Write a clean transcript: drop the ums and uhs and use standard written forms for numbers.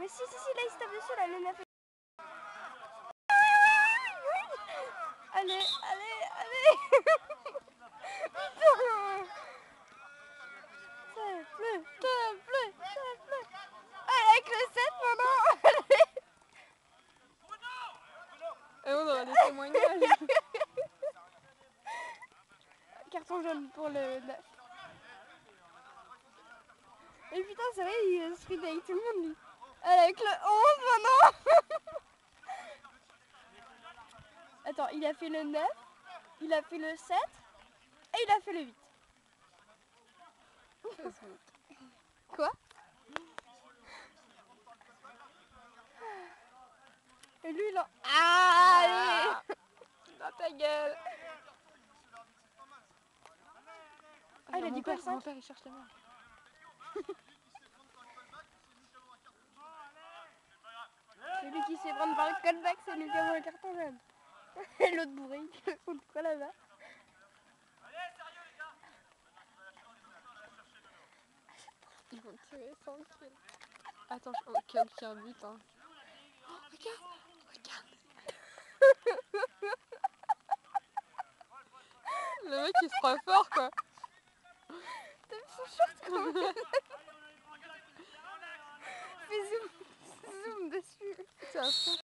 Mais si, là il se tape dessus, là, le 9. Allez. Putain. Ça pleut. Allez, avec le 7 maintenant. Et on aura des témoignages. Carton jaune pour le 9. Et putain, c'est vrai, il se ride avec tout le monde, lui. Allez, avec le 11 maintenant. Attends, il a fait le 9, il a fait le 7 et il a fait le 8. Quoi? Et lui, là. Ah, allez. Dans ta gueule. Ah, il a dit quoi, le 5? Mon père, il cherche la merde. Celui qui s'est prendre par le callback, c'est lui qui a le carton jaune. Et l'autre bourré, il fout quoi là-bas? Ils vont tirer sans kill. Attends, aucun but, hein. Oh, regarde. Le mec, il se croit fort, quoi. T'as vu son short quand même? Fais zoom dessus. C'est affreux.